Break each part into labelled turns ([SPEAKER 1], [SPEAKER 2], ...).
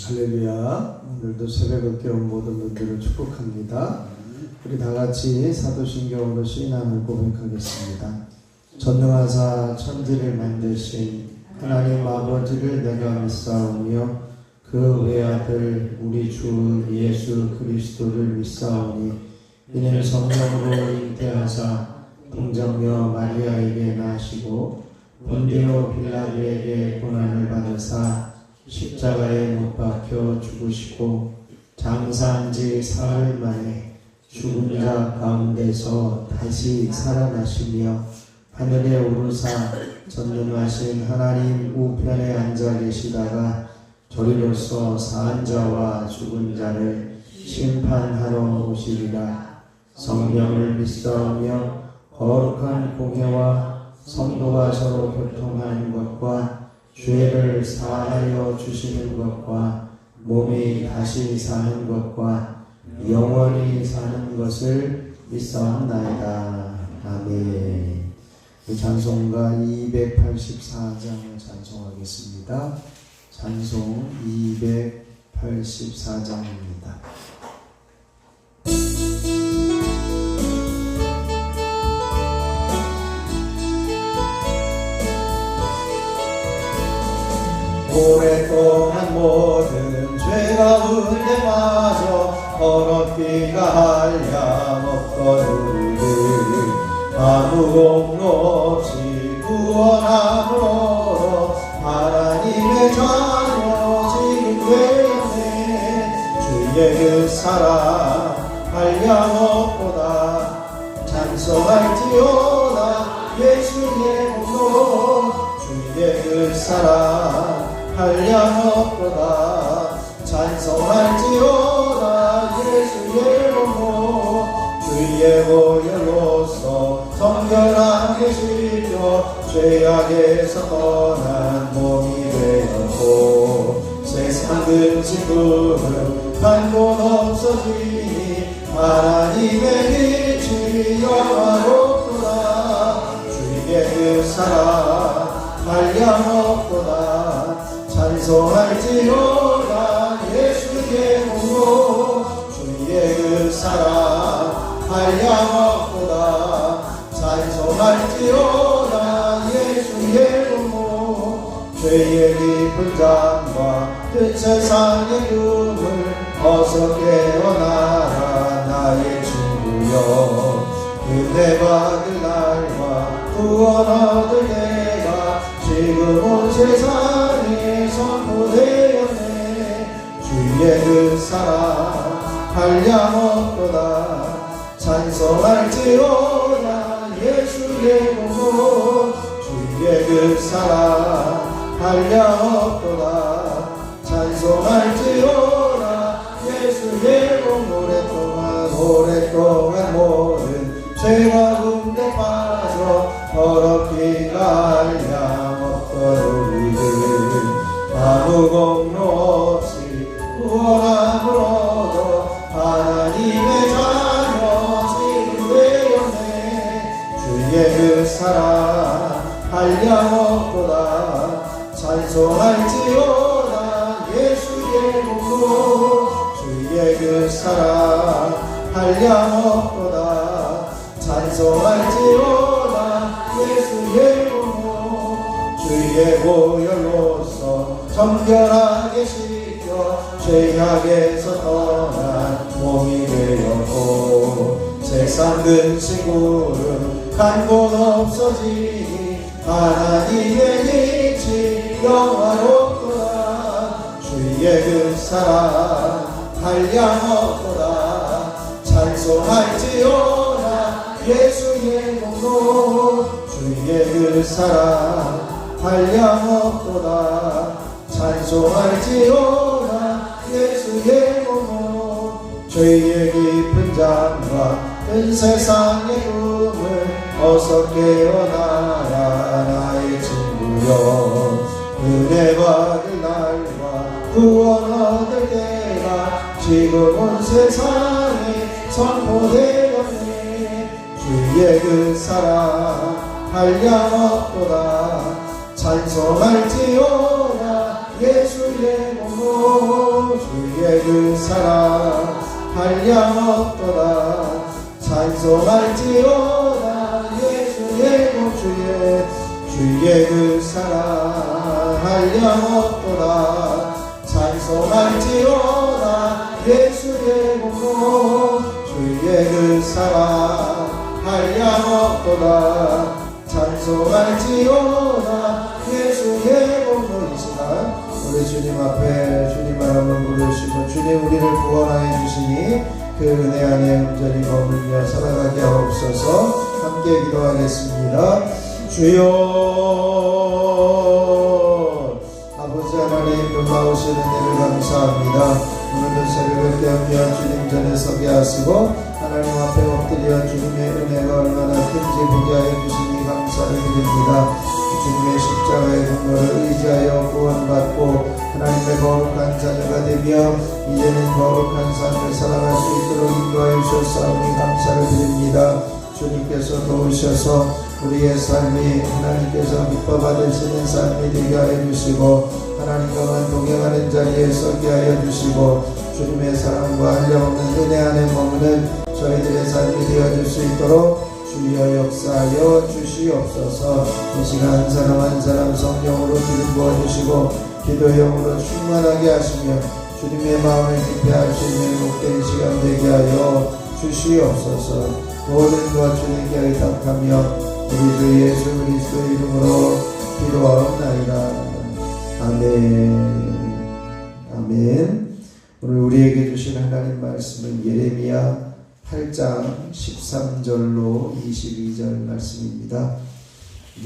[SPEAKER 1] 할렐루야. 오늘도 새벽을 깨운 모든 분들을 축복합니다. 우리 다같이 사도신경으로 신앙을 고백하겠습니다. 전능하사 천지를 만드신 하나님 아버지를 내가 믿사오며 그 외아들 우리 주 예수 그리스도를 믿사오니 이는 성령으로 잉태하사 동정녀 마리아에게 나시고 본디오 빌라도에게 고난을 받으사 십자가에 못 박혀 죽으시고 장사한 지 사흘 만에 죽은 자 가운데서 다시 살아나시며 하늘에 오르사 전능하신 하나님 우편에 앉아 계시다가 저리로서 사한 자와 죽은 자를 심판하러 오시리라. 성령을 믿사오며 거룩한 공회와 성도가 서로 교통하는 것과 죄를 사하여 주시는 것과 몸이 다시 사는 것과 영원히 사는 것을 믿사옵나이다. 아멘. 찬송가 284장을 찬송하겠습니다. 찬송 284장입니다.
[SPEAKER 2] 오랫동안 모든 죄 가운데마저 더럽기가 한량없던 우리를 아무 공로 없이 구원함으로 하나님의 자녀 지금 되었네. 주의 그 사랑 한량없도다. 찬송할지어다 예수의 공로. 주의 그 사랑 한량없도다. 찬송할지어다 예수의 공로. 주의 보혈로서 정결하게 씻겨 죄악에서 떠난 몸이 되었고 세상 근심은 한 곳 없어지니 하나님의 빛이 영화롭도다. 주의 그 사랑 한량없도다. 찬송할지어다 예수의 공로. 주의 그 사랑 한량없도다. 찬송할지어다 예수의 공로. 죄의 깊은 잠과 그 세상의 꿈을 어서 깨어나라 나의 친구여. 은혜 받을 날과 구원 얻을 때가 지금 온 세상에 선포되었네. 주의 그 사랑 한량없도다. 찬송할지어다 예수의 공로. 주의 그 사랑 한량없도다. 찬송할지어다 예수의 공로. 오랫동안 모든 죄 가운데 빠져 더럽기가 한량없던 우리를 아무 공로 없이 구원함으로도 하나님의 자녀 지금 되었네. 주의 그 사랑 한량없도다. 찬송할지어다 예수의 공로. 주의 그 사랑 한량없도다. 찬송할지어다 예수의 공로. 주의 보혈로서 정결하게 씻겨 죄악에서 떠난 몸이 되었고 세상 근심구름 간 곳 없어지니 하나님의 빛이 영화롭도다. 주의 그 사랑 한량없도다. 찬송할지어다 예수의 공로. 주의 그 사랑 한량없도다. 찬송할지어다 예수의 공로. 죄의 깊은 잠과 큰 세상의 꿈을 어서 깨어나라 나의 친구여. 은혜 받을 날과 구원 얻을 때가 지금 온 세상에 선포되었네. 주의 그 사랑 한량없도다. 찬송할지어다 예수의 몸 주의 그 사랑 한량없도다. 찬송할지어다 예수의 그 주의 그 사랑 한량없도다. 찬송할지어다 예수의 공로 주의 그 사랑 한량없도다. 찬송할지어다 예수의 공로. 이 시간 우리 주님 앞에 주님을 한번 부르시고 주님 우리를 구원하여 주시니 그 은혜 안에 온전히 머물며 살아가게 하옵소서. 함께 기도하겠습니다. 주여 아버지 하나님 놀라우신 은혜를 감사합니다. 오늘도 새벽을 깨우며 주님 전에 서게 하시고 하나님 앞에 엎드려 주님의 은혜가 얼마나 큰지 보게 하여 주시니 감사를 드립니다. 주님의 십자가의 공로를 의지하여 구원받고 하나님의 거룩한 자녀가 되며 이제는 거룩한 삶을 살아갈 수 있도록 인도하여 주셨사오니 감사를 드립니다. 주님께서 도우셔서 우리의 삶이 하나님께서 기뻐 받으시는 삶이 되게 하여 주시고 하나님과만 동행하는 자리에 서게 하여 주시고 주님의 사랑과 한량없는 은혜 안에 머무는 저희들의 삶이 되어줄 수 있도록 주여 역사하여 주시옵소서. 이 시간 한 사람 한 사람 성령으로 기름 부어주시고 기도형으로 충만하게 하시며 주님의 마음을 깊이 할 수 있는 복된 시간 되게 하여 주시옵소서. 모든 것 주님께 의탁하며 우리 주 예수 그리스도의 이름으로 기도하옵나이다. 아멘. 아멘. 오늘 우리에게 주신 하나님 말씀은 예레미야 8장 13절로 22절 말씀입니다.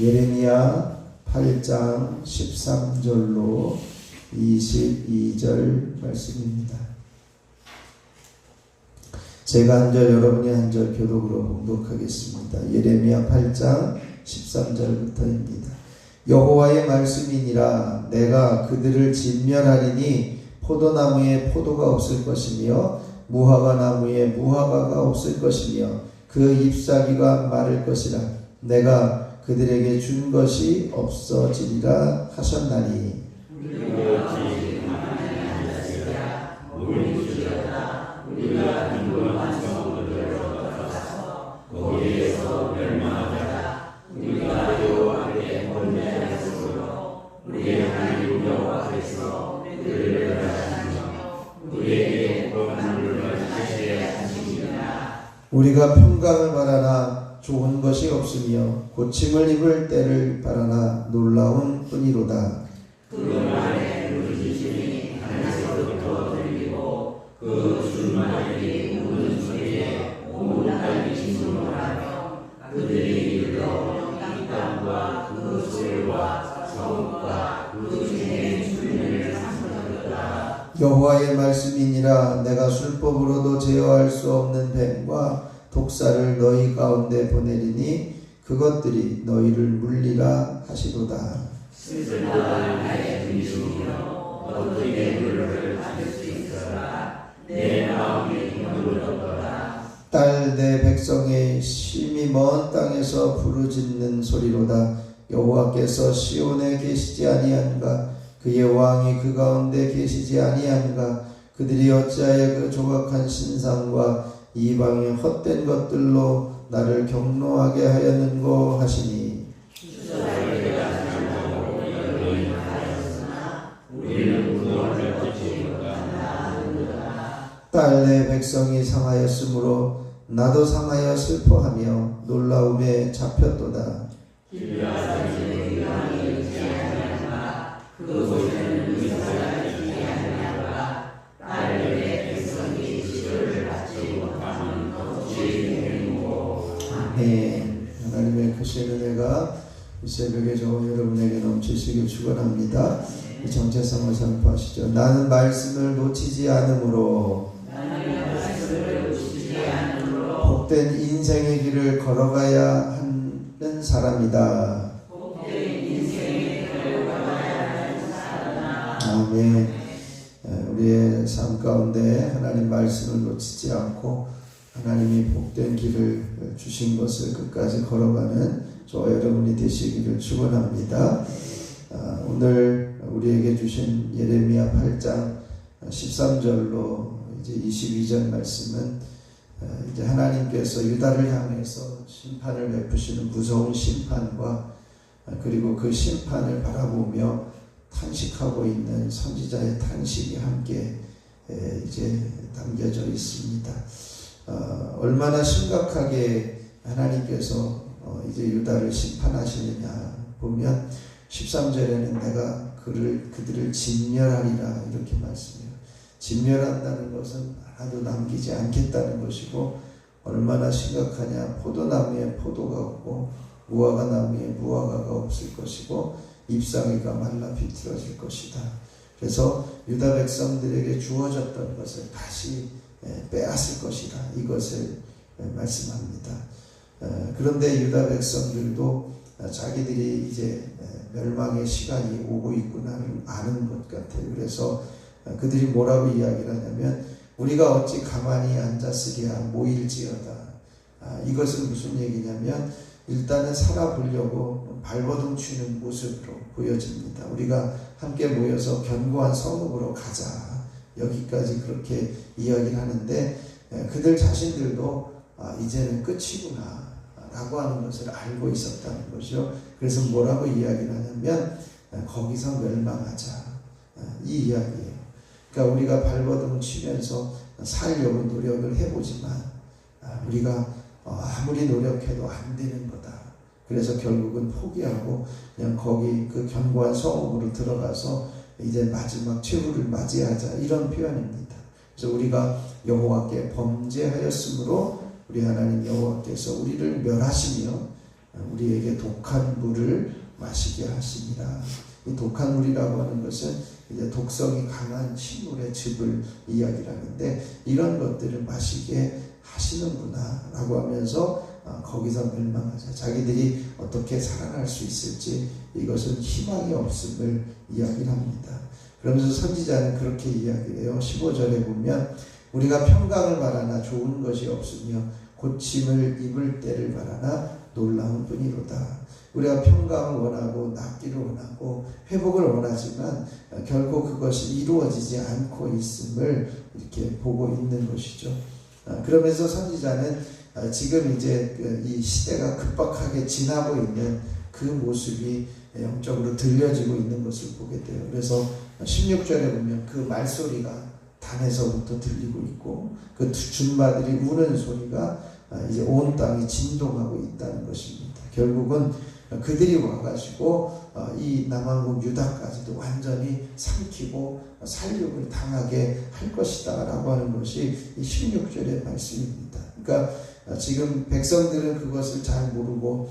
[SPEAKER 2] 예레미야 8장 13절로 22절 말씀입니다. 제가 한 절 여러분이 한 절 교독으로 봉독하겠습니다. 예레미야 8장 13절부터입니다. 여호와의 말씀이니라. 내가 그들을 진멸하리니 포도나무에 포도가 없을 것이며 무화과 나무에 무화과가 없을 것이며 그 잎사귀가 마를 것이라. 내가 그들에게 준 것이 없어지리라 하셨나니. 우리가 평강을 바라나 좋은 것이 없으며 고침을 입을 때를 바라나 놀라운 뿐이로다.
[SPEAKER 3] 그날에 부르짖으니 하늘에서부터 들리고 그 줄마들이 우는 소리에 온 땅이 진동하며 그들이 이르러 이 땅과 그 소유와 성읍과 그 중에 주민을 상속하였다.
[SPEAKER 2] 여호와의 말씀이니라. 내가 술법으로도 제어할 수 없는 뱀과 독사를 너희 가운데 보내리니 그것들이 너희를 물리라 하시도다.
[SPEAKER 3] 스스로가 나의 중심이여 어떻게 그를 받을 수 있어라. 내 마음이 힘들었더라.
[SPEAKER 2] 딸 내 백성의 심히 먼 땅에서 부르짖는 소리로다. 여호와께서 시온에 계시지 아니한가. 그의 왕이 그 가운데 계시지 아니한가. 그들이 어찌하여 그 조각한 신상과 이방의 헛된 것들로 나를 경노하게 하였는고 하시니. 딸 내 백성이 상하였으므로 나도 상하여 슬퍼하며 놀라움에 잡혔도다. 하나님의 크신 은혜가 이 새벽에 저 여러분에게 넘치시길 축원합니다. 이 정체성을 선포하시죠. 나는 말씀을 놓치지 않으므로 복된 인생의 길을 걸어가야 하는 사람이다. 아멘. 우리의 삶 가운데 하나님 말씀을 놓치지 않고 하나님이 복된 길을 주신 것을 끝까지 걸어가는 저와 여러분이 되시기를 축원합니다. 오늘 우리에게 주신 예레미야 8장 13절로 이제 22절 말씀은 이제 하나님께서 유다를 향해서 심판을 베푸시는 무서운 심판과 그리고 그 심판을 바라보며 탄식하고 있는 선지자의 탄식이 함께 이제 담겨져 있습니다. 얼마나 심각하게 하나님께서 이제 유다를 심판하시느냐 보면 13절에는 내가 그들을 진멸하리라 이렇게 말씀해요. 진멸한다는 것은 하나도 남기지 않겠다는 것이고 얼마나 심각하냐. 포도나무에 포도가 없고 무화과 나무에 무화과가 없을 것이고 잎사귀가 말라 비틀어질 것이다. 그래서 유다 백성들에게 주어졌던 것을 다시 빼앗을 것이다. 이것을 말씀합니다. 그런데 유다 백성들도 자기들이 이제 멸망의 시간이 오고 있구나를 아는 것 같아요. 그래서 그들이 뭐라고 이야기를 하냐면 우리가 어찌 가만히 앉았으랴 모일지어다. 이것은 무슨 얘기냐면 일단은 살아보려고 발버둥 치는 모습으로 보여집니다. 우리가 함께 모여서 견고한 성읍으로 가자. 여기까지 그렇게 이야기를 하는데 그들 자신들도 이제는 끝이구나 라고 하는 것을 알고 있었다는 것이죠. 그래서 뭐라고 이야기를 하냐면 거기서 멸망하자 이 이야기예요. 그러니까 우리가 발버둥 치면서 살려고 노력을 해보지만 우리가 아무리 노력해도 안 되는 거다. 그래서 결국은 포기하고 그냥 거기 그 견고한 성읍으로 들어가서 이제 마지막 최후를 맞이하자 이런 표현입니다. 그래서 우리가 여호와께 범죄하였으므로 우리 하나님 여호와께서 우리를 멸하시며 우리에게 독한 물을 마시게 하시니라. 이 독한 물이라고 하는 것은 이제 독성이 강한 식물의 즙을 이야기를 하는데 이런 것들을 마시게 하시는구나 라고 하면서 거기서 멸망하자. 자기들이 어떻게 살아날 수 있을지 이것은 희망이 없음을 이야기를 합니다. 그러면서 선지자는 그렇게 이야기를 해요. 15절에 보면 우리가 평강을 바라나 좋은 것이 없으며 고침을 입을 때를 바라나 놀라운 뿐이로다. 우리가 평강을 원하고 낫기를 원하고 회복을 원하지만 결코 그것이 이루어지지 않고 있음을 이렇게 보고 있는 것이죠. 그러면서 선지자는 지금 이제 이 시대가 급박하게 지나고 있는 그 모습이 영적으로 들려지고 있는 것을 보게 돼요. 그래서 16절에 보면 그 말소리가 단에서부터 들리고 있고 그 준마들이 우는 소리가 이제 온 땅이 진동하고 있다는 것입니다. 결국은 그들이 와가지고 이 남한국 유다까지도 완전히 삼키고 살육을 당하게 할 것이다 라고 하는 것이 이 16절의 말씀입니다. 그러니까 지금 백성들은 그것을 잘 모르고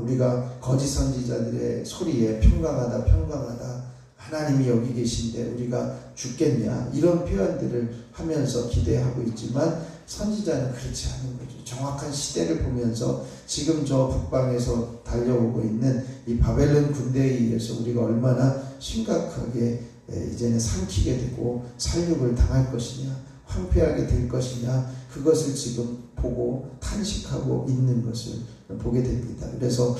[SPEAKER 2] 우리가 거짓 선지자들의 소리에 평강하다 평강하다 하나님이 여기 계신데 우리가 죽겠냐 이런 표현들을 하면서 기대하고 있지만 선지자는 그렇지 않은 거죠. 정확한 시대를 보면서 지금 저 북방에서 달려오고 있는 이 바벨론 군대에 의해서 우리가 얼마나 심각하게 이제는 삼키게 되고 살육을 당할 것이냐 황폐하게 될 것이냐 그것을 지금 보고 탄식하고 있는 것을 보게 됩니다. 그래서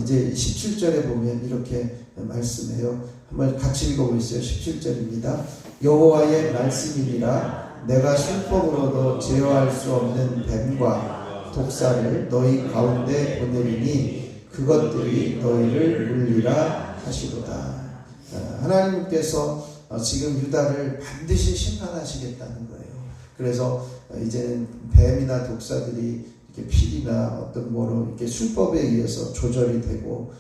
[SPEAKER 2] 이제 17절에 보면 이렇게 말씀해요. 한번 같이 읽어보시죠. 17절입니다. 여호와의 말씀이니라 내가 율법으로도 제어할 수 없는 뱀과 독사를 너희 가운데 보내리니 그것들이 너희를 물리라 하시도다. 하나님께서 지금 유다를 반드시 심판하시겠다는 거예요. 그래서 이제는 뱀이나 독사들이 이렇게 필이나 어떤 뭐로 이렇게 율법에 의해서 조절이 되고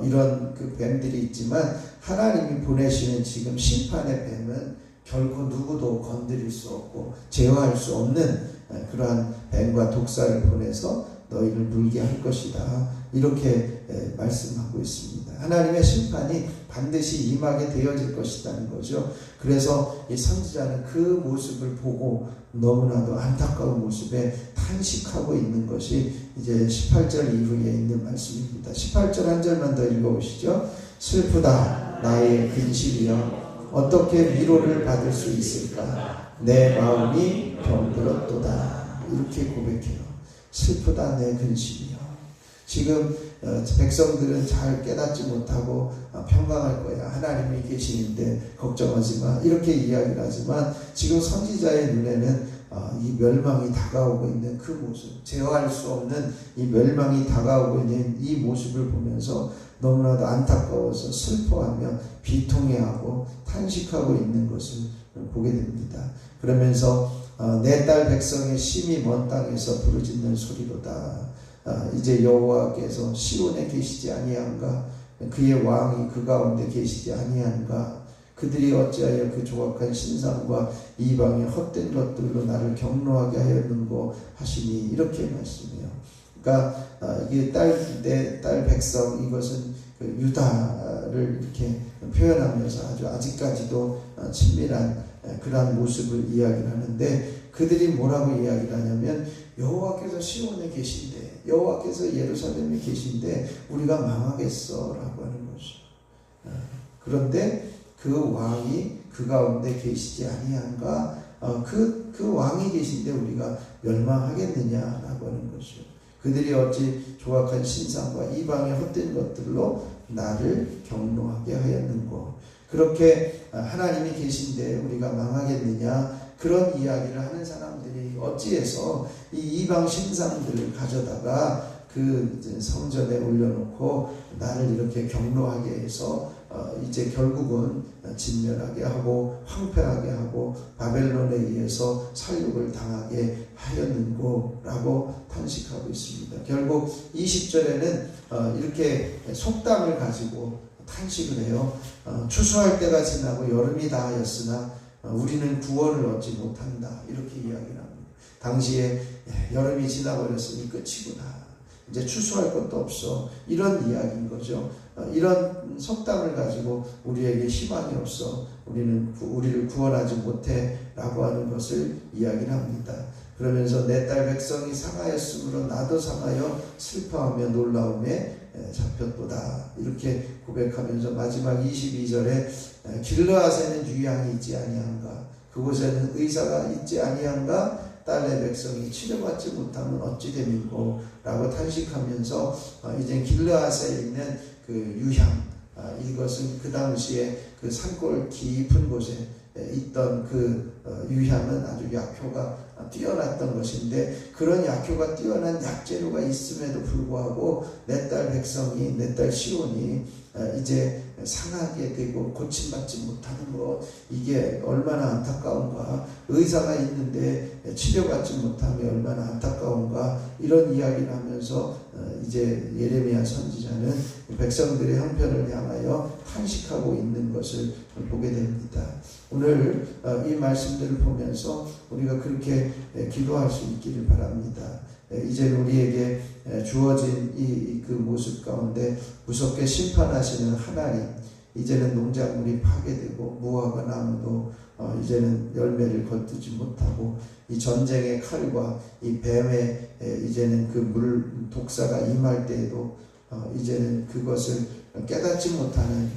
[SPEAKER 2] 이런 그 뱀들이 있지만 하나님이 보내시는 지금 심판의 뱀은 결코 누구도 건드릴 수 없고 제어할 수 없는 그러한 뱀과 독사를 보내서 너희를 물게 할 것이다. 이렇게 말씀하고 있습니다. 하나님의 심판이 반드시 임하게 되어질 것이라는 거죠. 그래서 이 선지자는 그 모습을 보고 너무나도 안타까운 모습에 탄식하고 있는 것이 이제 18절 이후에 있는 말씀입니다. 18절 한 절만 더 읽어보시죠. 슬프다 나의 근심이여 어떻게 위로를 받을 수 있을까? 내 마음이 병들었도다. 이렇게 고백해요. 슬프다 내 근심이여. 지금 백성들은 잘 깨닫지 못하고 평강할 거야. 하나님이 계시는데 걱정하지 마. 이렇게 이야기를 하지만 지금 선지자의 눈에는 이 멸망이 다가오고 있는 그 모습, 제어할 수 없는 이 멸망이 다가오고 있는 이 모습을 보면서 너무나도 안타까워서 슬퍼하며 비통해하고 탄식하고 있는 것을 보게 됩니다. 그러면서 내 딸 백성의 심히 먼 땅에서 부르짖는 소리로다. 이제 여호와께서 시온에 계시지 아니한가? 그의 왕이 그 가운데 계시지 아니한가? 그들이 어찌하여 그 조각한 신상과 이방의 헛된 것들로 나를 경노하게 하였는고 하시니, 이렇게 말씀해요. 그러니까 이게 내 딸 백성, 이것은 그 유다를 이렇게 표현하면서 아주 아직까지도 친밀한 그러한 모습을 이야기를 하는데, 그들이 뭐라고 이야기를 하냐면 여호와께서 시온에 계신데, 여호와께서 예루살렘에 계신데 우리가 망하겠어 라고 하는 것이죠. 그런데 그 왕이 그 가운데 계시지 아니한가? 그 왕이 계신데 우리가 멸망하겠느냐라고 하는 것이죠. 그들이 어찌 조각한 신상과 이방의 헛된 것들로 나를 경노하게 하였는고. 그렇게 하나님이 계신데 우리가 망하겠느냐, 그런 이야기를 하는 사람들이 어찌해서 이 이방 신상들을 가져다가 그 성전에 올려놓고 나를 이렇게 경노하게 해서 이제 결국은 진멸하게 하고 황폐하게 하고 바벨론에 의해서 살육을 당하게 하였는고 라고 탄식하고 있습니다. 결국 20절에는 이렇게 속담을 가지고 탄식을 해요. 추수할 때가 지나고 여름이 다하였으나 우리는 구원을 얻지 못한다, 이렇게 이야기를 합니다. 당시에 여름이 지나버렸으니 끝이구나, 이제 추수할 것도 없어, 이런 이야기인 거죠. 이런 속담을 가지고 우리에게 희망이 없어, 우리를 구원하지 못해 라고 하는 것을 이야기를 합니다. 그러면서 내 딸 백성이 상하였으므로 나도 상하여 슬퍼하며 놀라움에 잡혔도다, 이렇게 고백하면서 마지막 22절에 길르앗에는 유향이 있지 아니한가? 그곳에는 의사가 있지 아니한가? 딸의 백성이 치료받지 못하면 어찌 됨이고? 라고 탄식하면서 이제 길르앗에 있는 그 유향, 이것은 그 당시에 그 산골 깊은 곳에 있던 그 유향은 아주 약효가 뛰어났던 것인데, 그런 약효가 뛰어난 약재료가 있음에도 불구하고 내 딸 백성이, 내 딸 시온이 이제 상하게 되고 고침받지 못하는 것, 이게 얼마나 안타까운가. 의사가 있는데 치료받지 못하면 얼마나 안타까운가, 이런 이야기를 하면서 이제 예레미야 선지자는 백성들의 형편을 향하여 탄식하고 있는 것을 보게 됩니다. 오늘 이 말씀들을 보면서 우리가 그렇게 기도할 수 있기를 바랍니다. 이제 우리에게 주어진 그 모습 가운데 무섭게 심판하시는 하나님, 이제는 농작물이 파괴되고 무화과 나무도 이제는 열매를 거두지 못하고, 이 전쟁의 칼과 이 뱀의 이제는 그 물 독사가 임할 때에도 이제는 그것을 깨닫지 못하는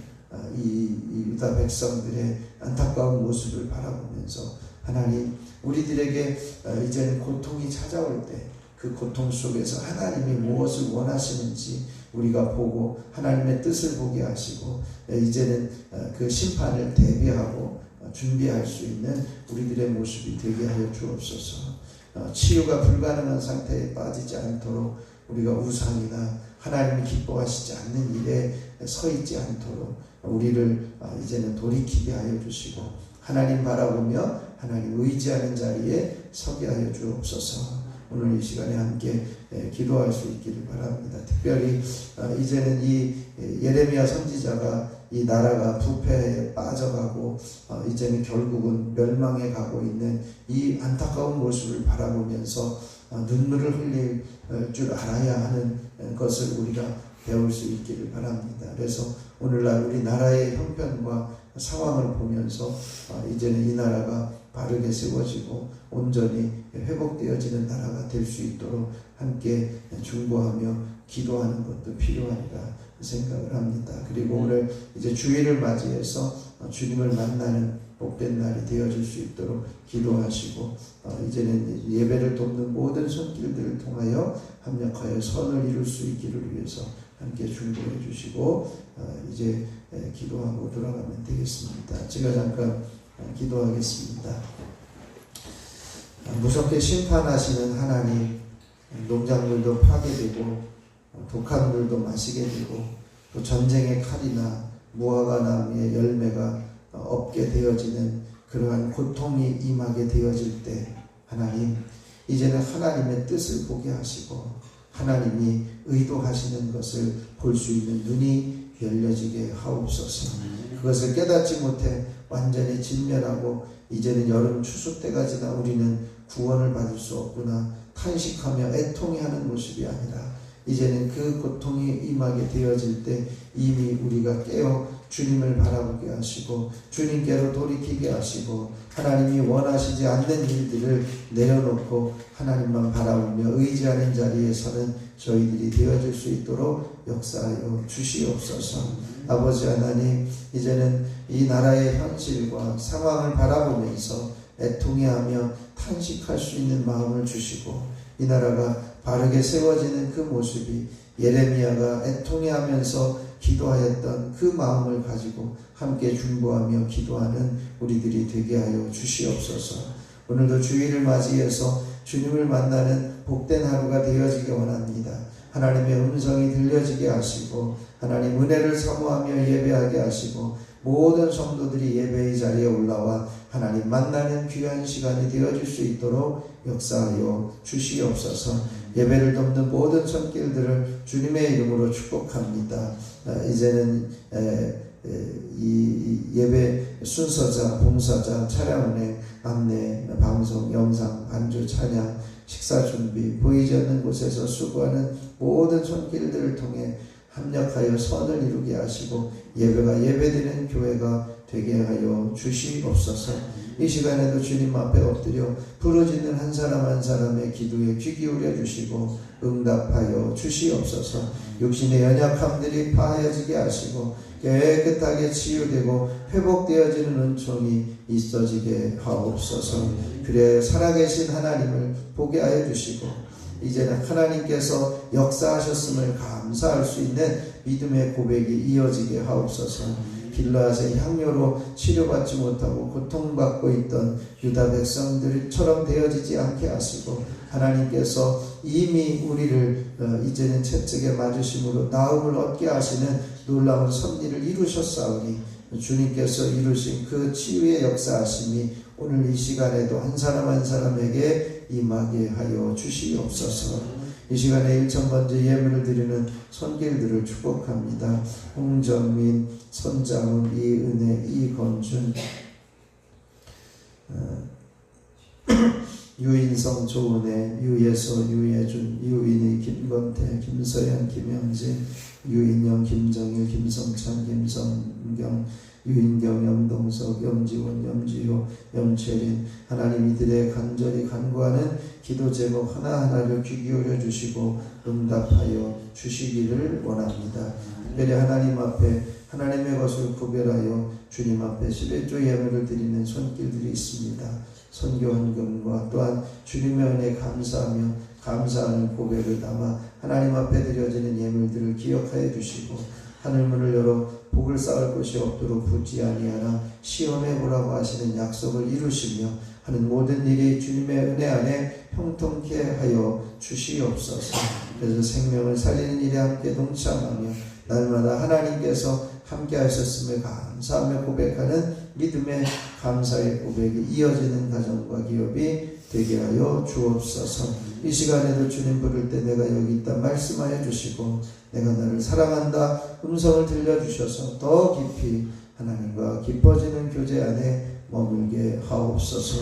[SPEAKER 2] 이 유다 백성들의 안타까운 모습을 바라보면서, 하나님, 우리들에게 이제는 고통이 찾아올 때 그 고통 속에서 하나님이 무엇을 원하시는지 우리가 보고 하나님의 뜻을 보게 하시고, 이제는 그 심판을 대비하고 준비할 수 있는 우리들의 모습이 되게 하여 주옵소서. 치유가 불가능한 상태에 빠지지 않도록 우리가 우상이나 하나님이 기뻐하시지 않는 일에 서 있지 않도록 우리를 이제는 돌이키게 하여 주시고, 하나님 바라보며 하나님 의지하는 자리에 서게 하여 주옵소서. 오늘 이 시간에 함께 기도할 수 있기를 바랍니다. 특별히 이제는 이 예레미야 선지자가 이 나라가 부패에 빠져가고 이제는 결국은 멸망해 가고 있는 이 안타까운 모습을 바라보면서 눈물을 흘릴 줄 알아야 하는 것을 우리가 배울 수 있기를 바랍니다. 그래서 오늘날 우리 나라의 형편과 상황을 보면서 이제는 이 나라가 바르게 세워지고 온전히 회복되어지는 나라가 될 수 있도록 함께 중보하며 기도하는 것도 필요하리라 생각을 합니다. 그리고 오늘 이제 주일을 맞이해서 주님을 만나는 복된 날이 되어질 수 있도록 기도하시고 이제는 예배를 돕는 모든 손길들을 통하여 합력하여 선을 이룰 수 있기를 위해서 함께 중보해 주시고 이제 기도하고 돌아가면 되겠습니다. 제가 잠깐 기도하겠습니다. 무섭게 심판하시는 하나님, 농작물도 파괴되고 독한 물도 마시게 되고 또 전쟁의 칼이나 무화과 나무의 열매가 없게 되어지는 그러한 고통이 임하게 되어질 때 하나님, 이제는 하나님의 뜻을 보게 하시고 하나님이 의도하시는 것을 볼 수 있는 눈이 열려지게 하옵소서. 그것을 깨닫지 못해 완전히 진멸하고 이제는 여름 추수 때가 지나 우리는 구원을 받을 수 없구나 탄식하며 애통해하는 모습이 아니라 이제는 그 고통이 임하게 되어질 때 이미 우리가 깨어 주님을 바라보게 하시고 주님께로 돌이키게 하시고 하나님이 원하시지 않는 일들을 내려놓고 하나님만 바라보며 의지하는 자리에 서는 저희들이 되어질 수 있도록 역사하여 주시옵소서. 아버지 하나님, 이제는 이 나라의 현실과 상황을 바라보면서 애통해하며 탄식할 수 있는 마음을 주시고 이 나라가 바르게 세워지는 그 모습이 예레미야가 애통해하면서 기도하였던 그 마음을 가지고 함께 중보하며 기도하는 우리들이 되게 하여 주시옵소서. 오늘도 주일을 맞이해서 주님을 만나는 복된 하루가 되어지기 원합니다. 하나님의 음성이 들려지게 하시고 하나님 은혜를 사모하며 예배하게 하시고 모든 성도들이 예배의 자리에 올라와 하나님 만나는 귀한 시간이 되어질 수 있도록 역사하여 주시옵소서. 예배를 돕는 모든 손길들을 주님의 이름으로 축복합니다. 이제는 이 예배 순서자, 봉사자, 차량운행, 안내, 방송, 영상, 반주, 찬양, 식사 준비, 보이지 않는 곳에서 수고하는 모든 손길들을 통해 합력하여 선을 이루게 하시고 예배가 예배되는 교회가 되게 하여 주시옵소서. 이 시간에도 주님 앞에 엎드려 부르짖는 한 사람 한 사람의 기도에 귀 기울여 주시고 응답하여 주시옵소서. 육신의 연약함들이 파하여지게 하시고 깨끗하게 치유되고 회복되어지는 은총이 있어지게 하옵소서. 그래 살아계신 하나님을 보게 하여 주시고 이제는 하나님께서 역사하셨음을 감사할 수 있는 믿음의 고백이 이어지게 하옵소서. 길르앗의 향료로 치료받지 못하고 고통받고 있던 유다 백성들처럼 되어지지 않게 하시고 하나님께서 이미 우리를 이제는 채찍에 맞으심으로 나음을 얻게 하시는 놀라운 섭리를 이루셨사오니 주님께서 이루신 그 치유의 역사하심이 오늘 이 시간에도 한 사람 한 사람에게 임하게 하여 주시옵소서. 이 시간에 1,000번째 예물을 드리는 손길들을 축복합니다. 홍정민, 손장훈, 이은혜, 이건준, 유인성, 조은혜, 유예서, 유예준, 유인희, 김건태, 김서연, 김영진, 유인영, 김정일, 김성찬, 김성경, 유인경, 염동석, 염지원, 염지효, 염채린, 하나님 이들의 간절히 간구하는 기도 제목 하나하나를 귀 기울여 주시고 응답하여 주시기를 원합니다. 특별히 하나님 앞에 하나님의 것을 구별하여 주님 앞에 11조 예물을 드리는 손길들이 있습니다. 선교 헌금과 또한 주님의 은혜에 감사하며 감사하는 고백을 담아 하나님 앞에 드려지는 예물들을 기억하여 주시고 하늘문을 열어 복을 쌓을 곳이 없도록 붙지 아니하나 시험해 보라고 하시는 약속을 이루시며 하는 모든 일이 주님의 은혜 안에 형통케 하여 주시옵소서. 그래서 생명을 살리는 일에 함께 동참하며 날마다 하나님께서 함께 하셨음을 감사하며 고백하는 믿음의 감사의 고백이 이어지는 가정과 기업이 되게 하여 주옵소서. 이 시간에도 주님 부를 때 내가 여기 있다 말씀하여 주시고 내가 나를 사랑한다 음성을 들려주셔서 더 깊이 하나님과 깊어지는 교제 안에 머물게 하옵소서.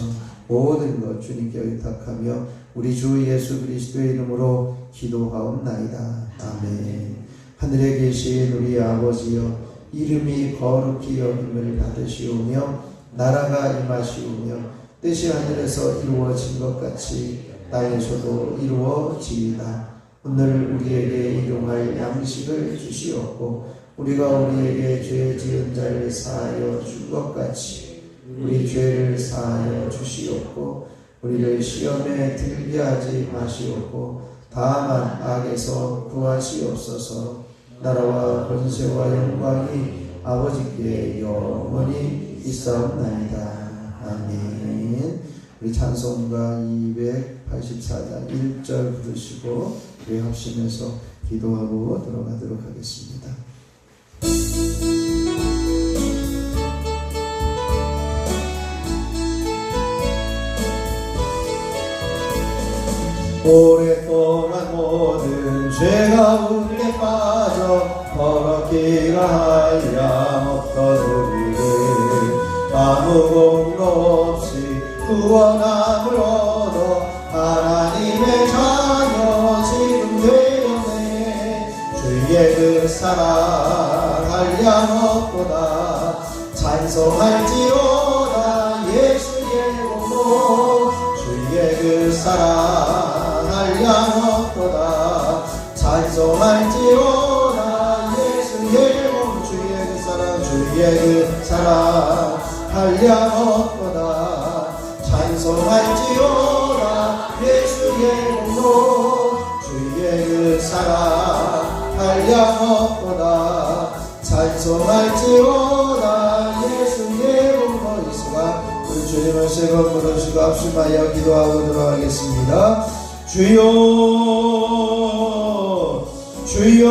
[SPEAKER 2] 모든 것 주님께 의탁하며 우리 주 예수 그리스도의 이름으로 기도하옵나이다. 아멘. 하늘에 계신 우리 아버지여, 이름이 거룩히 여김을 받으시오며 나라가 임하시오며 뜻이 하늘에서 이루어진 것 같이 땅에서도 이루어지이다. 오늘 우리에게 일용할 양식을 주시옵고 우리가 우리에게 죄 지은 자를 사하여 준 것 같이 우리 죄를 사하여 주시옵고 우리를 시험에 들게 하지 마시옵고 다만 악에서 구하시옵소서. 나라와 권세와 영광이 아버지께 영원히 있사옵나이다. 아멘. 우리 찬송가 284장 1절 부르시고 우리 합심해서 기도하고 들어가도록 하겠습니다. 오랫동안 모든 죄 가운데 빠져 더럽기가 하염없던 우리를 아무 공로 없이 구원함을 얻어 하나님의 자녀 지금 되었네. 주의 그 사랑 한량없도다. 찬송할지어다 예수의 공로. 주의 그 사랑 한량없도다. 찬송할지어다 예수의 몸. 주의 그 사랑 주의 그 사랑 한량없도다. 찬송할지어다 예수의 공로. 주의 그 사랑 한량없도다. 찬송할지어다 예수의 공로. 이 시간 우리 주님을 세 번 부르시고 합심하여 기도하고 들어가겠습니다. 주여 주여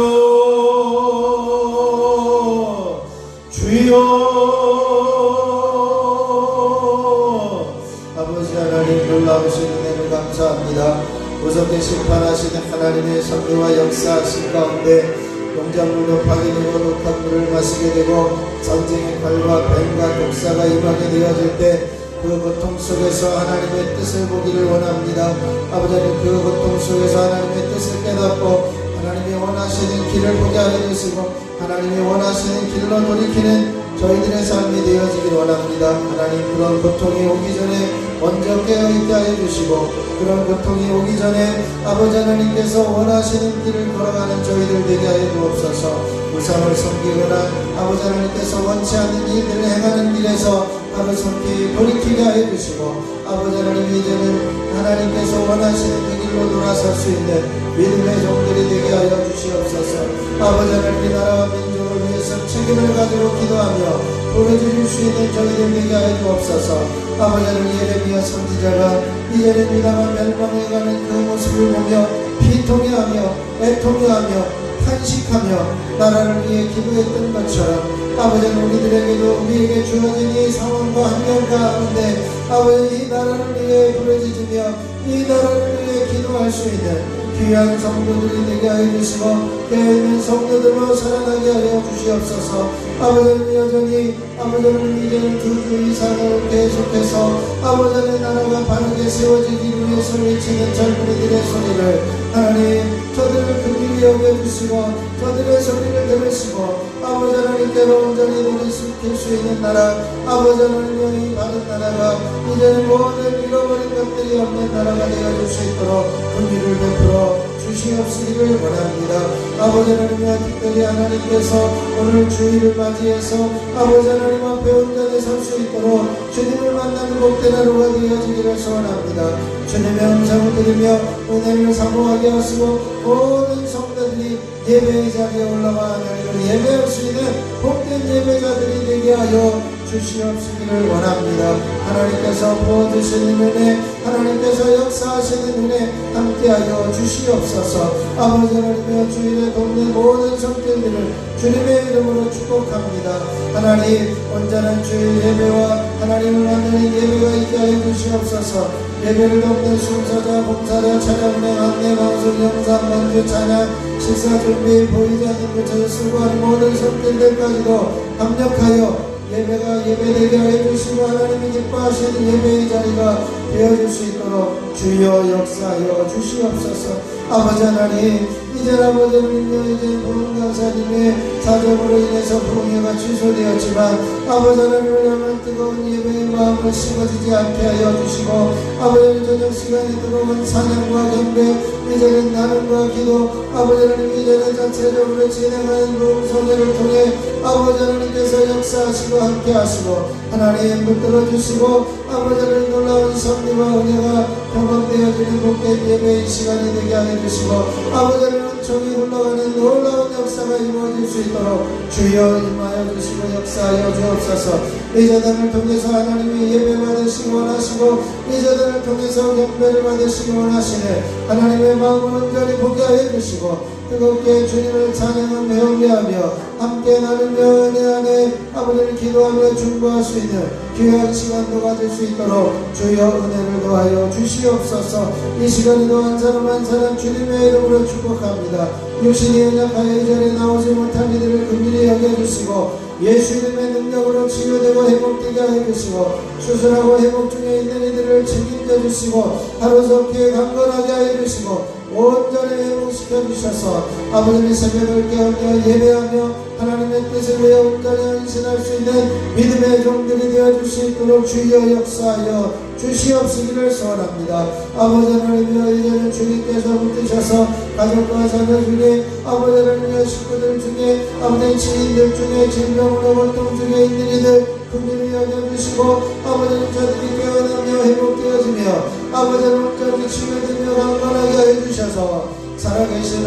[SPEAKER 2] 주여. 아버지 하나님 놀라우신 은혜를 감사합니다. 무섭게 심판하시는 하나님의 섭리와 역사하신 가운데 농작물도 파괴되고 독한 물을 마시게 되고 전쟁의 칼과 뱀과 독사가 임하게 되어질 때 그 고통 속에서 하나님의 뜻을 보기를 원합니다. 아버지는 그 고통 속에서 하나님의 뜻을 깨닫고 하나님이 원하시는 길을 보게 하여 주시고 하나님이 원하시는 길로 돌이키는 저희들의 삶이 되어지길 원합니다. 하나님 그런 고통이 오기 전에 먼저 깨어있게 하여 주시고 그런 고통이 오기 전에 아버지 하나님께서 원하시는 길을 걸어가는 저희들 되게 하여 주옵소서. 우상을 섬기거나 아버지 하나님께서 원치 않는 일들을 행하는 길에서 아버지 손길 돌이키게 하여 주시고 아버지 하나님 이제는 하나님께서 원하시는 그 길로 돌아설 수 있는 믿음의 종들이 되게 하여 주시옵소서. 아버지 하나님 나라와 민족을 위해서 책임을 가지고 기도하며 부르짖을 수 있는 저희들 되게 하여 주옵소서. 아버지 하나님 예레미야 선지자가 이제는 유다가 멸망해가는 그 모습을 보며 피통해하며 애통해하며 탄식하며 나라를 위해 기도했던 것처럼 아버지는 우리들에게도 우리에게 주어진 이 상황과 환경 가운데 아버지 이 나라를 위해 부르짖으며 이 나라를 위해 기도할 수 있는 귀한 성도들이 되게 하여 주시고 깨어있는 성도들로 살아나게 하여 주시옵소서. 아버지는 여전히 아버지는 이제는 2주 이상을 계속해서 아버지의 나라가 바르게 세워지기 위해서 외치는 젊은이들의 소리를 하나님 저들을 긍휼히 여겨주시고 저들의 소리를 들으시고 아버지 하나님께로 온전히 돌이킬 수 있는 나라 아버지 하나님의 이 바른 나라가 이제는 모든 잃어버린 것들이 없는 나라가 되어줄 수 있도록 긍휼을 베풀어 주시옵시기를 원합니다. 아버지 하나님과 특별히 하나님께서 오늘 주일을 맞이해서 아버지 하나님 앞에 온전히 설 수 있도록 주님을 만나는 복된 하루가 되어지기를 소원합니다. 주님의 음성을 들으며 은혜를 사모하게 하시고 모든 성도들이 예배의 자리에 올라와 하나님을 예배할 수 있는 복된 예배자들이 되게 하여 주시옵시기를 원합니다. 하나님께서 부어주시는 은혜 하나님께서 역사하시는 은혜 함께하여 주시옵소서. 아버지 하나님의 주일에 돕는 모든 성도들을 주님의 이름으로 축복합니다. 하나님 온전한 주일 예배와 하나님을 만나는 예배가 있게 하여 주시옵소서. 예배를 돕는 순서자, 봉사자, 찬양운행, 안내, 방송, 영상, 만주, 찬양, 식사 준비, 보이지 않는 곳에서 수고하는 모든 성도들까지도 합력하여 예배가 예배되게 해주시고 하나님이 기뻐하시는 예배의 자리가 되어줄 수 있도록 주여 역사하여 주시옵소서. 아버지 하나님 이제 아버지는 이제 부흥 강사님의 사정으로 인해서 부흥회가 취소되었지만 아버지 하나님을 향한 뜨거운 예배의 마음을 식어지지 않게 하여 주시고 아버지 저녁 시간에 뜨거운 사냥과 경배 이제는 나눔과 기도 아버지 하나님 이제는 전체적으로 진행하는 부흥 소개를 통해 아버지 하나님께서 역사하시고 함께 하시고 하나님 붙들어 주시고 아버지를 놀라운 섭리와 은혜가 경험되어지는 복된 예배의 시간이 되게 하여 주시고 아버지를 은총이 흘러가는 놀라운 역사가 이루어질 수 있도록 주여 임하여 주시고 역사하여 주옵소서. 이 재단을 통해서 하나님이 예배 받으시기 원하시고 이 재단을 통해서 경배를 받으시기 원하시네 하나님의 마음을 온전히 보게 하여 주시고 뜨겁게 주님을 찬양하며 회개하며 함께 나누며 은혜 안에 아버지를 기도하며 중보할 수 있는 귀한 시간도 가질 수 있도록 주여 은혜를 더하여 주시옵소서. 이 시간에도 한 사람 한 사람 주님의 이름으로 축복합니다. 육신이 연약하여 이 자리에 나오지 못한 이들을 긍휼히 여겨주시고 예수 이름의 능력으로 치유되고 회복되게 하여 주시고 수술하고 회복 중에 있는 이들을 책임져 주시고 하루속히 강건하게 하여 주시고 온전히 회복시켜 주셔서 아버지의 새벽을 깨우며 예배하며 하나님의 뜻을 위해 온전히 헌신할 수 있는 믿음의 종들이 되어줄 수 있도록 주여 역사하여 주시옵시기를 소원합니다. 아버지 하나님이여 이제는 주님께서 붙드셔서 가족과 자녀 중에 아버지를 위해 식구들 중에 아버지 지인들 중에 질병으로 고통 중에 있는 이들 긍휼히 여겨주시고 아버지는 저들이 깨어나며 회복되어지며 아버지는 온전히 치유되며 강건하게 해주셔서 살아계신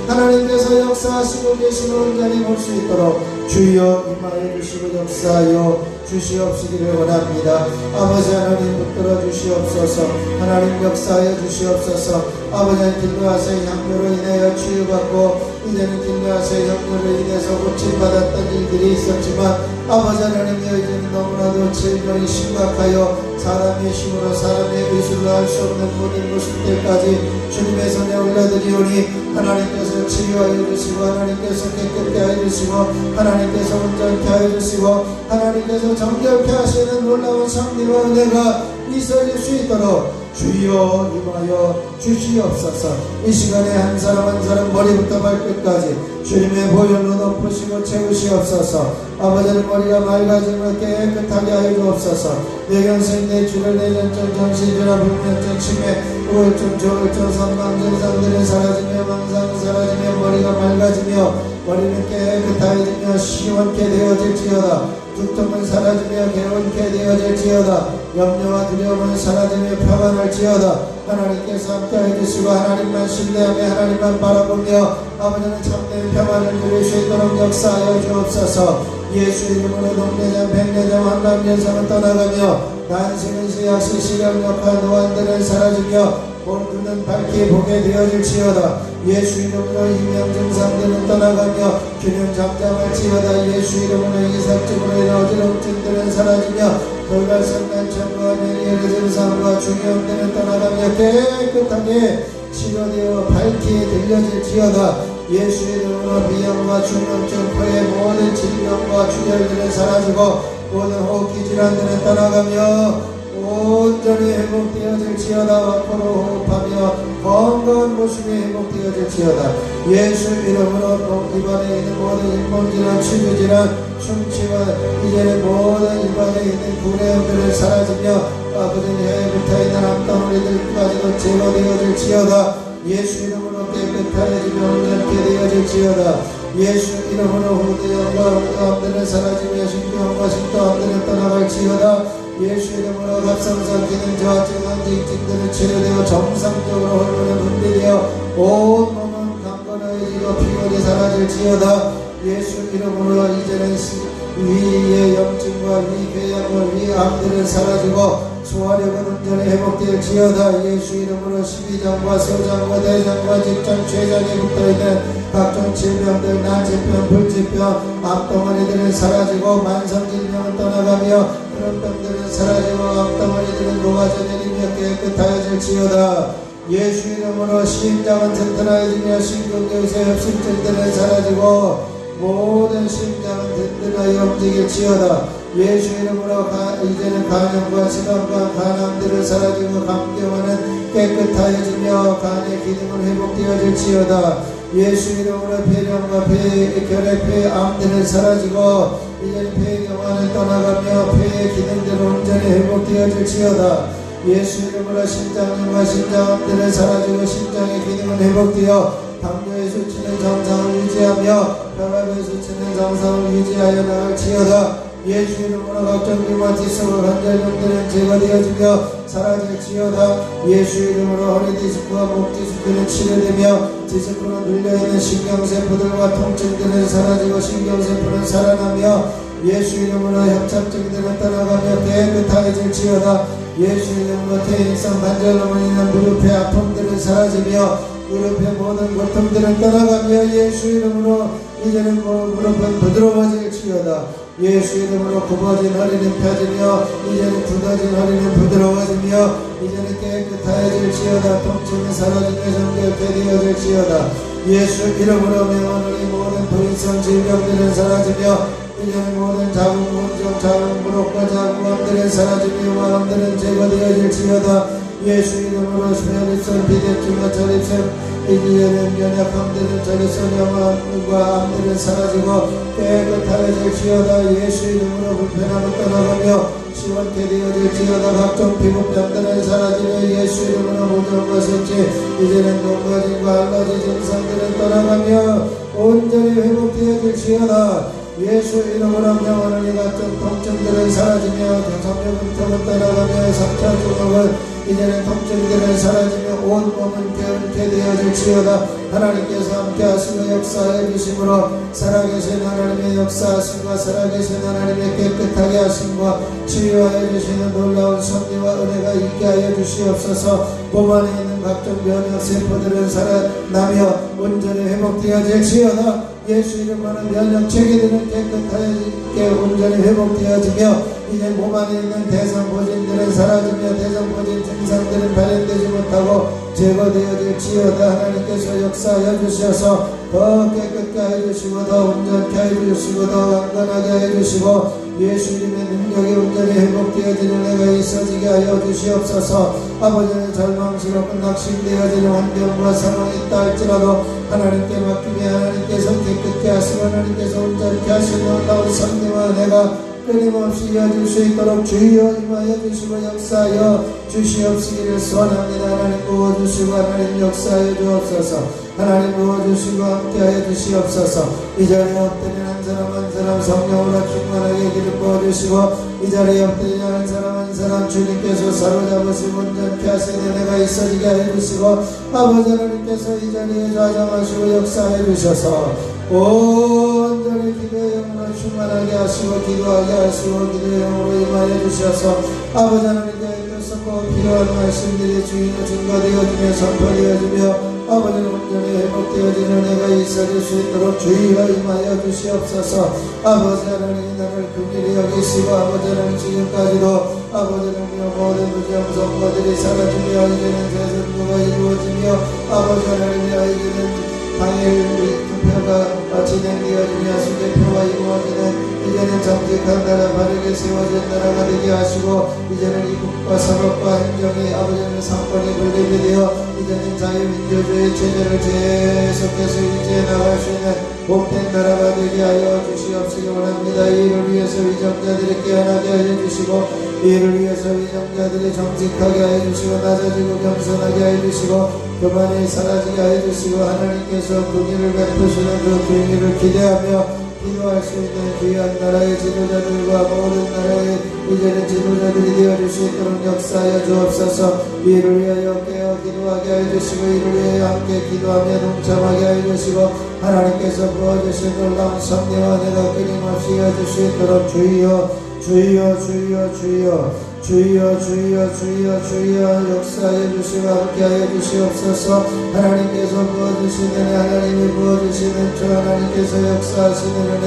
[SPEAKER 2] 하나님께서 역사하시고 계시는 온전히 볼 수 있도록 주여 임하여 주시고 역사하여 주시옵시기를 원합니다. 아버지 하나님 붙들어 주시옵소서. 하나님 역사하여 주시옵소서. 아버지 길르앗의 향료로 인하여 치유받고 이제는 길르앗의 향료로 인해서 고침받았던 일들이 있었지만 아버지 하나님이여 이제는 너무나도 질병이 심각하여 사람의 힘으로 사람의 의술로 할 수 없는 모든 모습들까지 주님의 손에 올려드리오니 하나님께서 치유하여 주시고 하나님께서 깨끗게 하여 주시고 하나님께서 온전케 하여 주시고 하나님께서 정결케 하시는 놀라운 섭리와 은혜가 있어질 수 있도록 주여 임하여 주시옵소서. 이 시간에 한 사람 한 사람 머리부터 발끝까지 주님의 보혈로 덮으시고 채우시옵소서. 아버지는 머리가 맑아짐을 깨끗하게 하여 주옵소서. 뇌경색, 뇌출혈, 뇌전증, 정신질환, 불면증, 치매, 우울증, 조울증, 선망 증상들이 사라지며 망상 사라지며 머리가 맑아지며 머리는 깨끗하여지며 시원케 되어질지어다. 두통은 사라지며 개운케 되어질지어다. 염려와 두려움은 사라지며 평안할지어다. 하나님께서 함께 해주시고 하나님만 신뢰하며 하나님만 바라보며 아버지는 참된 평안을 누릴 수 있도록 역사하여 주옵소서. 예수 이름으로 동네장 백내장 환남연상은 떠나가며 난시는 시약시 시력력한 노안들은 사라지며 모두는 밝게 보게 되어질지어다. 예수 이름으로 이명증상들은 떠나가며 균형 잠잠할지어다. 예수 이름으로 이삭증으로 인한 어지럼증들은 사라지며 돌발성난 천과 뇌리의 증상과 중이염들은 떠나가며 깨끗하게 치료되어 밝게 들려질지어다. 예수 이름으로 비염과 중염증, 코의 모든 질병과 출혈들은 사라지고 모든 호흡기 질환들은 떠나가며 온전히 회복되어질지어다. 앞으로 호흡하며 건강한 모습이 회복되어질지어다. 예수 이름으로 입안에 있는 모든 잇몸질환, 치주질환, 충치와 이제는 모든 입안에 있는 구내염들을 사라지며 아버지는 혀에부터 있는 암덩어리들까지도 제거되어질지어다. 예수 이름으로 깨끗하여지며 온전케 되어질지어다. 예수 이름으로 후대염과 후대암들은 사라지며 신경과 신도암들은 떠나갈지어다. 예수 이름으로 갑상선 기능 저하증 항진증들은 치료되어 정상적으로 호르몬은 분비되어 온 몸은 강건해지고 피곤이 사라질지어다. 예수 이름으로 이제는 위의 염증과 위궤양과 위암들은 사라지고 소화력은 온전히 회복될지어다. 예수 이름으로 십이장과 소장과 대장과 직장 췌장에 붙어있는 각종 질병들, 난치병, 불치병, 암덩어리들은 사라지고 만성질병은 떠나가며 그런 병들은 사라지고 암덩어리들은 녹아져 내리며 깨끗하여질지어다. 예수 이름으로 심장은 튼튼하여지며 심근경색 협심증들은 사라지고 모든 심장은 든든하여 움직일지어다. 예수 이름으로 이제는 간염과 신암과 간암들을 사라지고 감경화는 깨끗하여지며 간의 기능은 회복되어질지어다. 예수 이름으로 폐렴과 폐결핵, 폐암들은 사라지고 이제는 폐경화는 떠나가며 폐의 기능들은 온전히 회복되어질지어다. 예수 이름으로 심장염과 심장암들은 사라지고 심장의 기능은 회복되어 당뇨의 수치는 정상을 유지하며 혈압의 수치는 정상을 유지하여 나갈지어다. 예수 이름으로 각종 비만 지성과 관절염들은 제거되어지며 사라질지어다. 예수 이름으로 허리 디스크와 목 디스크는 치료되며 디스크로 눌려있는 신경세포들과 통증들은 사라지고 신경세포는 살아나며 예수 이름으로 협착증들은 떠나가며 깨끗해질지어다. 예수 이름으로 퇴행성 관절염을 인한 무릎의 아픔들은 사라지며 무릎의 모든 고통들은 떠나가며 예수 이름으로 이제는 무릎은 부드러워질지어다. 예수 이름으로 굽어진 허리는 펴지며 이제는 굳어진 허리는 부드러워지며 이제는 깨끗해질지어다. 통증은 사라지며 정결케 되어질지어다. 예수 이름으로 명하노니 모든 불의성 질병들은 사라지며 이제는 모든 자궁, 문종, 자궁, 무릎과 자궁암들은 사라지며 암들은 제거되어질지어다. 예수 이름으로 혈입선, 비대증과 전립선, 이제는 연약함들은 전립선과 암들은 사라지고 깨끗해질지어다. 예수 이름으로 불편함을 떠나가며 시원케 되어질지어다. 각종 피부병들은 사라지며 예수 이름으로 무좀과 색지, 이제는 농가진과 알러지 증상들은 떠나가며 온전히 회복되어질지어다. 예수 이름으로 명하노니 각종 통증들은 사라지며 성령은 떠나가며 상처 주먹은 이제는 통증들은 사라지며 온 몸은 깨끗게 되어질지어다. 하나님께서 함께 하시고 역사해 주심으로 살아계신 하나님의 역사하심과 살아계신 하나님의 깨끗하게 하심과 치유하여 주시는 놀라운 섭리와 은혜가 있게 하여 주시옵소서. 몸 안에 있는 각종 면역세포들은 살아나며 온전히 회복되어질지어다. 예수 이름으로 면역체계들은 깨끗하게 온전히 회복되어지며 이제 몸 안에 있는 대성보진들은 사라지며 대성보진 증상들은 발현되지 못하고 제거되어질지어다. 하나님께서 역사하여 주셔서 더 깨끗게 해주시고 더 온전케 해주시고 더 강건하게 해주시고 예수 이름의 능력이 온전히 회복되어지는 은혜가 있어지게 하여 주시옵소서. 아버지는 절망스럽고 낙심되어지는 환경과 상황이 있다 할지라도 하나님께 맡기며 하나님께서 깨끗게 하시고 하나님께서 온전케 하시는 놀라운 섭리와 은혜가 끊임없이 이어질 수 있도록 주여 임하여 주시고 역사하여 주시옵시기를 소원합니다. 하나님 부어주시고 하나님 역사하여 주옵소서. 하나님 부어주시고 함께하여 주시옵소서. 이 자리에 엎드린 한 사람 한 사람 성령으로 충만하게 기름 부어주시고 이 자리에 엎드린 한 사람 주님께서 사로잡으시고 온전케 하시는 은혜가 있어지게 하여 주시고 아버지 하나님께서 이 자리에 좌정하시고 역사하여 주셔서 온전히 기도의 영으로 충만하게 하시고 기도하게 하시고 기도의 영으로 임하여 주셔서 아버지 하나님께서 꼭 필요한 말씀들이 주인의 증거되어지며 선포되어지며 아버지는 온전히 회복되어지는 은혜가 있어질 수 있도록 주의가 임하여 주시옵소서. 아버지 하나님 나를 긍휼히 여기시고 아버지 하나님 지금까지도 아버지 하나님 모든 부정선거들이 사라지며 이제는 재선거가 이루어지며 아버지 하나님이여 이제는 당일 투표가 진행되어지며 수개표가 이루어지는 이제는 정직한 나라 바르게 세워진 나라가 되게 하시고 이제는 이 국가 사법과 행정이 아버지는 상권이 분립이 되어 이제는 자유민주주의 체제를 계속해서 유지해 나갈 수 있는 복된 나라가 되게 하여 주시옵시기 원합니다. 이를 위해서 위정자들이 깨어나게 하여 주시고 이를 위해서 위정자들이 정직하게 하여 주시고 낮아지고 겸손하게 하여 주시고 그만이 사라지게 하여 주시고 하나님께서 긍휼을 베푸시는 그 긍휼을 기대하며 기도할 수 있는 귀한 나라의 지도자들과 모든 나라의 이제는 지도자들이 되어줄 수 있도록 역사하여 주옵소서. 이를 위하여 깨어 기도하게 하여 주시고 이를 위하여 함께 기도하며 동참하게 하여 주시고 하나님께서 부어주신 놀라운 섭리와 은혜가 끊임없이 이어질 수 있도록 주여 주여 주여 주여 주여 주여 주여 주여 역사해 주시고 함께하여 주시옵소서. 하나님께서 부어주시는 은혜 하나님이 부어주시는 주 하나님께서 역사하시는 은혜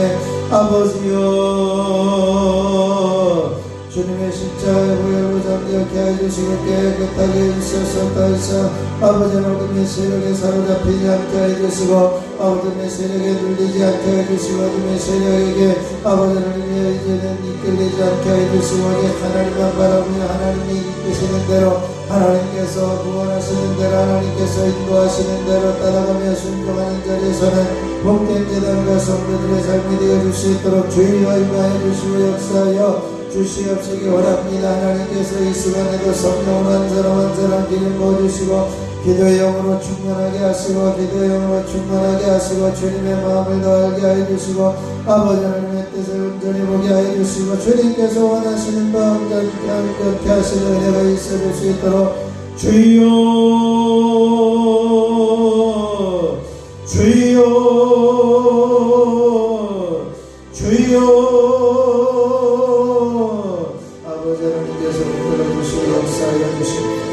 [SPEAKER 2] 아버지여 주님의 십자가의 보혈로 정결케 하여 주시고 깨끗하게 해주셔서 더 이상 아버지는 어둠의 세력에 사로잡히지 않게 하여 주시고 어둠의 세력에 눌리지 않게 하여 주시고 어둠의 세력에게 아버지는 이제는 이끌리지 않게 하여 주시고 하나님만 바라보며 하나님이 이끄시는 대로 하나님께서 구원하시는 대로 하나님께서 인도하시는 대로 따라가며 순종하는 자리에서는 복된 제단과 성도들의 삶이 되어줄 수 있도록 주의와 임하여 주시고 역사하여 주시옵시기 원합니다. 하나님께서 이 시간에도 성령으로 한 사람 한 사람 기름 부어주시고 기도의 영으로 충만하게 하시고 기도의 영으로 충만하게 하시고 주님의 마음을 더 알게 하여 주시고 아버지 하나님의 뜻을 온전히 보게 하여 주시고 주님께서 원하시는 마음 곁에 하시는 은혜가 있어질 수 있도록 주여 주여 주여 아버지 하나님께서 이끌어 주시고 역사하여 주시고